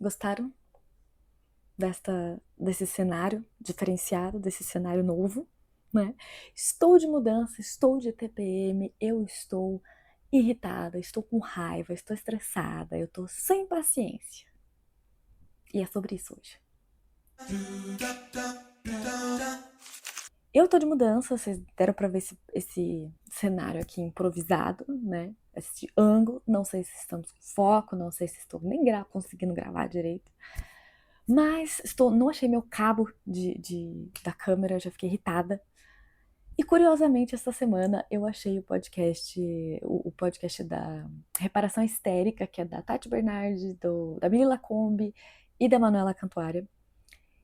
Gostaram desse cenário diferenciado, desse cenário novo, né? Estou de mudança, estou de TPM, eu estou irritada, estou com raiva, estou estressada, eu estou sem paciência. E é sobre isso hoje. Eu tô de mudança, vocês deram pra ver esse cenário aqui improvisado, né? Esse ângulo, não sei se estamos com foco, não sei se estou nem conseguindo gravar direito. Mas não achei meu cabo da câmera, já fiquei irritada. E curiosamente, essa semana eu achei o podcast da Reparação Histérica, que é da Tati Bernardi, da Mili Lacombe e da Manuela Cantuária.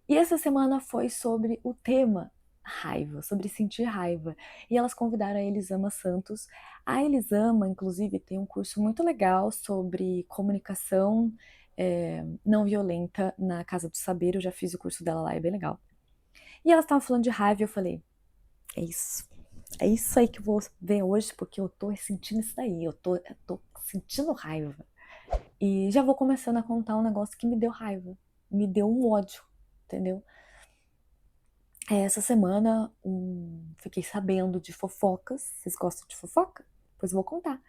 E essa semana foi sobre o tema raiva, sobre sentir raiva. E elas convidaram a Elisama Santos. A Elisama, inclusive, tem um curso muito legal sobre comunicação não violenta na Casa do Saber. Eu já fiz o curso dela lá, é bem legal. E elas estavam falando de raiva e eu falei, é isso. É isso aí que eu vou ver hoje, porque eu tô sentindo isso daí. Eu tô sentindo raiva. E já vou começando a contar um negócio que me deu raiva. Me deu um ódio, entendeu? Essa semana fiquei sabendo de fofocas. Vocês gostam de fofoca? Pois eu vou contar.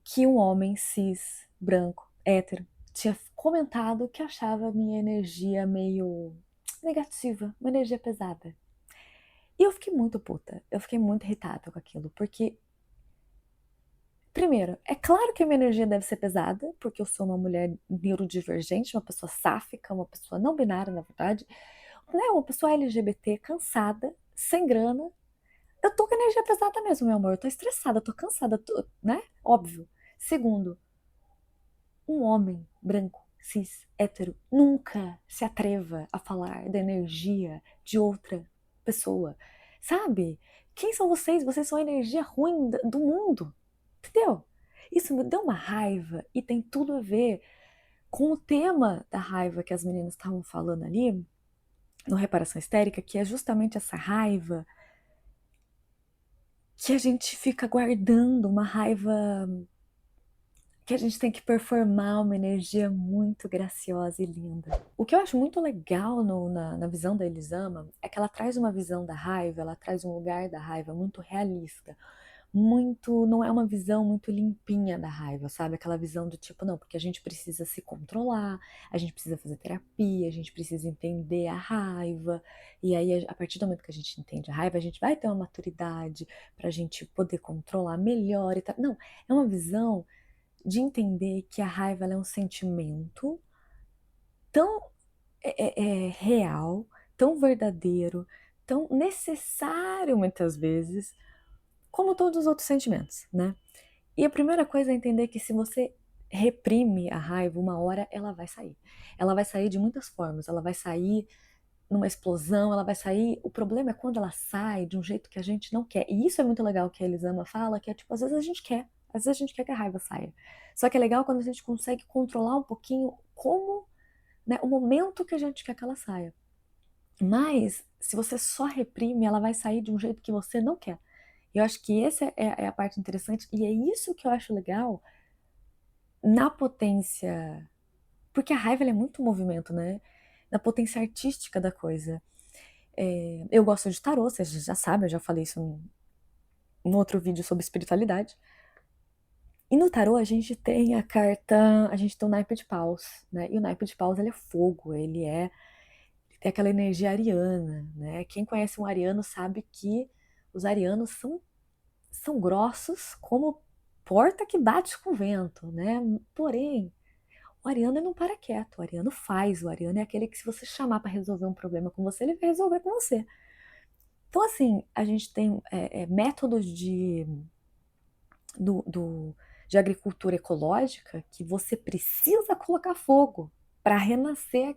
Que um homem cis, branco, hétero, tinha comentado que achava a minha energia meio negativa, uma energia pesada. E eu fiquei muito puta, eu fiquei muito irritada com aquilo, porque, primeiro, é claro que a minha energia deve ser pesada, porque eu sou uma mulher neurodivergente, uma pessoa sáfica, uma pessoa não binária, na verdade, né? Uma pessoa LGBT, cansada, sem grana. Eu tô com energia pesada mesmo, meu amor. Eu tô estressada, eu tô cansada, né? Óbvio. Segundo, um homem branco, cis, hétero, nunca se atreva a falar da energia de outra pessoa. Sabe? Quem são vocês? Vocês são a energia ruim do mundo. Entendeu? Isso me deu uma raiva e tem tudo a ver com o tema da raiva que as meninas estavam falando ali, no Reparação Histérica, que é justamente essa raiva que a gente fica guardando, uma raiva que a gente tem que performar uma energia muito graciosa e linda. O que eu acho muito legal na visão da Elisama é que ela traz uma visão da raiva, ela traz um lugar da raiva muito realista, muito, não é uma visão muito limpinha da raiva, sabe? Aquela visão do tipo, não, porque a gente precisa se controlar, a gente precisa fazer terapia, a gente precisa entender a raiva, e aí a partir do momento que a gente entende a raiva, a gente vai ter uma maturidade pra gente poder controlar melhor e tal. Não, é uma visão de entender que a raiva é um sentimento tão real, tão verdadeiro, tão necessário muitas vezes, como todos os outros sentimentos, né? E a primeira coisa é entender que se você reprime a raiva, uma hora ela vai sair. Ela vai sair de muitas formas, ela vai sair numa explosão, ela vai sair. O problema é quando ela sai de um jeito que a gente não quer. E isso é muito legal que a Elisama fala, que é tipo, às vezes a gente quer, às vezes a gente quer que a raiva saia. Só que é legal quando a gente consegue controlar um pouquinho como, né, o momento que a gente quer que ela saia. Mas se você só reprime, ela vai sair de um jeito que você não quer. Eu acho que essa é a parte interessante, e é isso que eu acho legal na potência. Porque a raiva é muito movimento, né? Na potência artística da coisa. Eu gosto de tarô, vocês já sabem, eu já falei isso num outro vídeo sobre espiritualidade. E no tarô a gente tem a gente tem o naipe de paus, né? E o naipe de paus ele é fogo, ele tem aquela energia ariana, né? Quem conhece um ariano sabe que os arianos são grossos como porta que bate com vento, né? Porém, o ariano não para quieto, o ariano faz, o ariano é aquele que se você chamar para resolver um problema com você, ele vai resolver com você. Então, assim, a gente tem métodos do, do- de agricultura ecológica que você precisa colocar fogo para renascer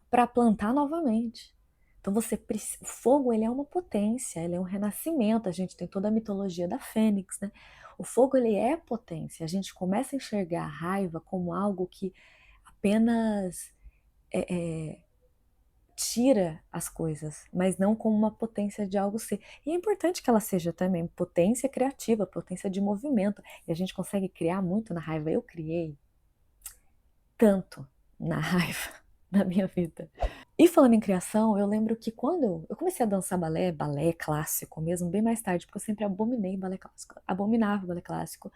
para plantar novamente. Então, o fogo ele é uma potência, ele é um renascimento. A gente tem toda a mitologia da fênix, né? O fogo ele é potência. A gente começa a enxergar a raiva como algo que apenas é, é, tira as coisas, mas não como uma potência de algo ser. E é importante que ela seja também potência criativa, potência de movimento. E a gente consegue criar muito na raiva. Eu criei tanto na raiva na minha vida. E falando em criação, eu lembro que quando eu comecei a dançar balé clássico mesmo, bem mais tarde, porque eu sempre abominei balé clássico, abominava balé clássico,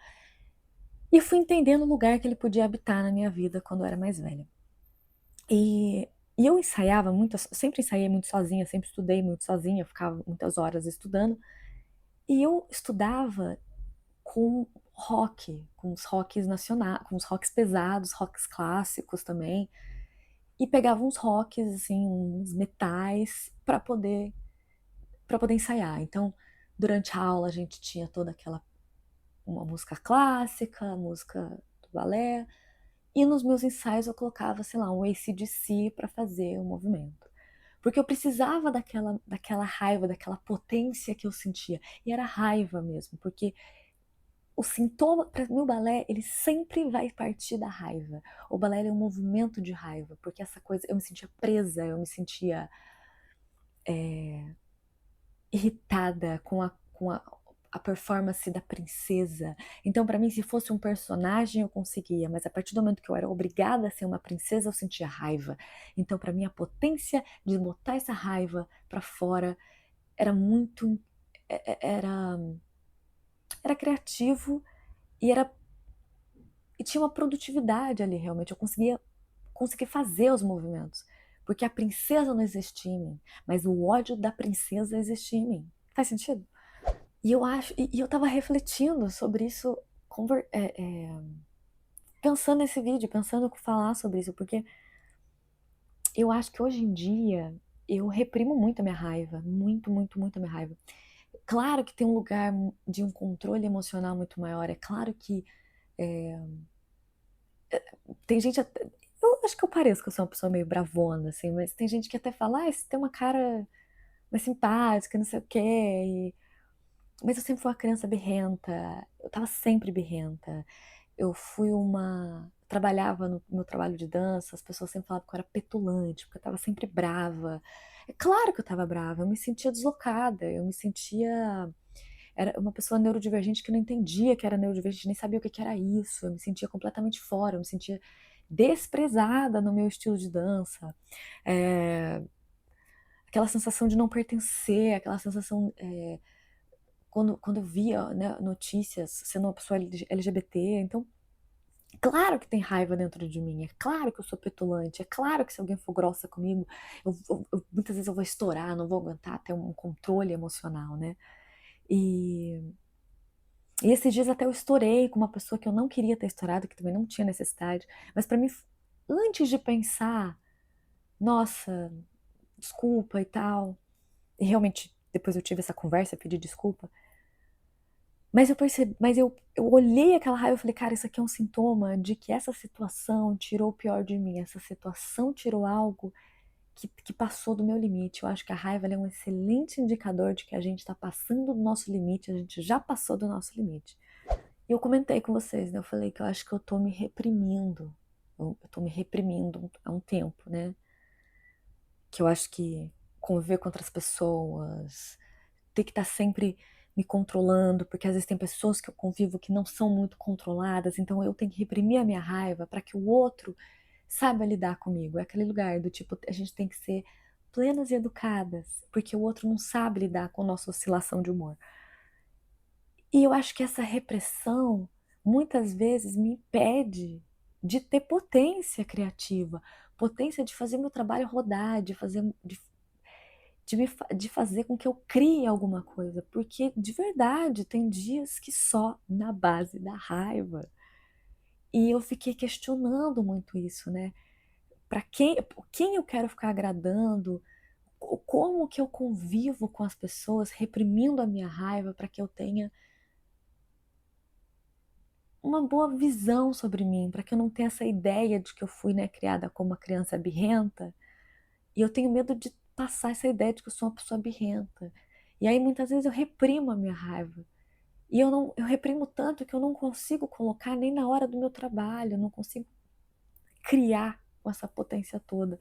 e fui entendendo o lugar que ele podia habitar na minha vida quando eu era mais velha. E eu ensaiava muito, sempre ensaiei muito sozinha, sempre estudei muito sozinha, ficava muitas horas estudando, e eu estudava com rock, com os rocks nacionais, com os rocks pesados, rocks clássicos também, e pegava uns rocks, assim, uns metais para poder ensaiar. Então, durante a aula a gente tinha toda aquela uma música clássica, música do balé, e nos meus ensaios eu colocava, sei lá, um AC/DC para fazer o movimento. Porque eu precisava daquela raiva, daquela potência que eu sentia. E era raiva mesmo, porque o sintoma, para mim, o balé, ele sempre vai partir da raiva. O balé ele é um movimento de raiva, porque essa coisa, eu me sentia presa, eu me sentia irritada com a performance da princesa. Então, para mim, se fosse um personagem, eu conseguia, mas a partir do momento que eu era obrigada a ser uma princesa, eu sentia raiva. Então, para mim, a potência de botar essa raiva para fora era muito. Era, era criativo e era e tinha uma produtividade ali, realmente. Eu conseguia fazer os movimentos. Porque a princesa não existia em mim, mas o ódio da princesa existia em mim. Faz sentido? E eu tava refletindo sobre isso, pensando nesse vídeo, pensando em falar sobre isso, porque eu acho que hoje em dia eu reprimo muito a minha raiva, muito, muito, muito a minha raiva. Claro que tem um lugar de um controle emocional muito maior, é claro que é, tem gente até, eu acho que eu pareço que eu sou uma pessoa meio bravona, assim, mas tem gente que até fala, ah, você tem uma cara mais simpática, não sei o quê, mas eu sempre fui uma criança birrenta, eu tava sempre birrenta. Eu fui uma. Trabalhava no meu trabalho de dança, as pessoas sempre falavam que eu era petulante, porque eu tava sempre brava. É claro que eu tava brava, eu me sentia deslocada, eu me sentia. Era uma pessoa neurodivergente que não entendia que era neurodivergente, nem sabia o que era isso. Eu me sentia completamente fora, eu me sentia desprezada no meu estilo de dança. É, aquela sensação de não pertencer, aquela sensação. Quando eu via, né, notícias sendo uma pessoa LGBT, então claro que tem raiva dentro de mim, é claro que eu sou petulante, é claro que se alguém for grossa comigo, muitas vezes eu vou estourar, não vou aguentar ter um controle emocional, né? E, e esses dias até eu estourei com uma pessoa que eu não queria ter estourado, que também não tinha necessidade, mas para mim, antes de pensar, nossa, desculpa e tal, e realmente depois eu tive essa conversa, pedi desculpa, mas eu percebi, eu olhei aquela raiva e falei, cara, isso aqui é um sintoma de que essa situação tirou o pior de mim, essa situação tirou algo que passou do meu limite. Eu acho que a raiva é um excelente indicador de que a gente está passando do nosso limite, a gente já passou do nosso limite. E eu comentei com vocês, né? Eu falei que eu acho que eu tô me reprimindo. Eu tô me reprimindo há um tempo, né? Que eu acho que conviver com outras pessoas, ter que estar sempre me controlando, porque às vezes tem pessoas que eu convivo que não são muito controladas, então eu tenho que reprimir a minha raiva para que o outro saiba lidar comigo. É aquele lugar do tipo, a gente tem que ser plenas e educadas, porque o outro não sabe lidar com a nossa oscilação de humor. E eu acho que essa repressão muitas vezes me impede de ter potência criativa, potência de fazer meu trabalho rodar, de fazer com que eu crie alguma coisa, porque de verdade tem dias que só na base da raiva. E eu fiquei questionando muito isso, né? Para quem eu quero ficar agradando? Como que eu convivo com as pessoas, reprimindo a minha raiva para que eu tenha uma boa visão sobre mim, para que eu não tenha essa ideia de que eu fui, né, criada como uma criança birrenta, e eu tenho medo de passar essa ideia de que eu sou uma pessoa birrenta. E aí muitas vezes eu reprimo a minha raiva. E eu reprimo tanto que eu não consigo colocar nem na hora do meu trabalho, eu não consigo criar com essa potência toda.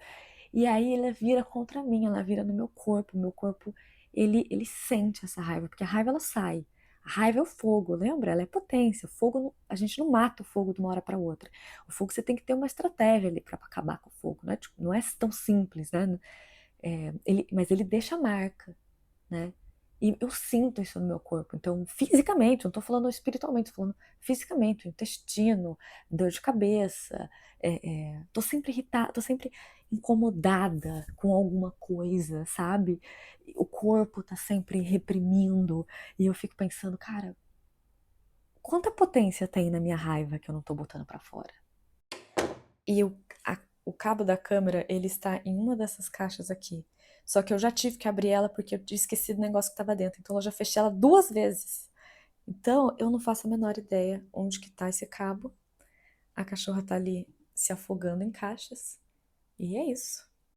E aí ela vira contra mim, ela vira no meu corpo ele sente essa raiva, porque a raiva ela sai. A raiva é o fogo, lembra? Ela é potência. O fogo, a gente não mata o fogo de uma hora para outra. O fogo você tem que ter uma estratégia ali para acabar com o fogo, né? Tipo, não é tão simples, né? Mas ele deixa a marca, né? E eu sinto isso no meu corpo. Então, fisicamente, eu não tô falando espiritualmente, tô falando fisicamente, intestino, dor de cabeça. Tô sempre irritada, tô sempre incomodada com alguma coisa, sabe? O corpo tá sempre reprimindo. E eu fico pensando, cara, quanta potência tem na minha raiva que eu não tô botando pra fora? E o cabo da câmera, ele está em uma dessas caixas aqui. Só que eu já tive que abrir ela porque eu tinha esquecido o negócio que estava dentro. Então eu já fechei ela 2 vezes. Então eu não faço a menor ideia onde que tá esse cabo. A cachorra tá ali se afogando em caixas. E é isso.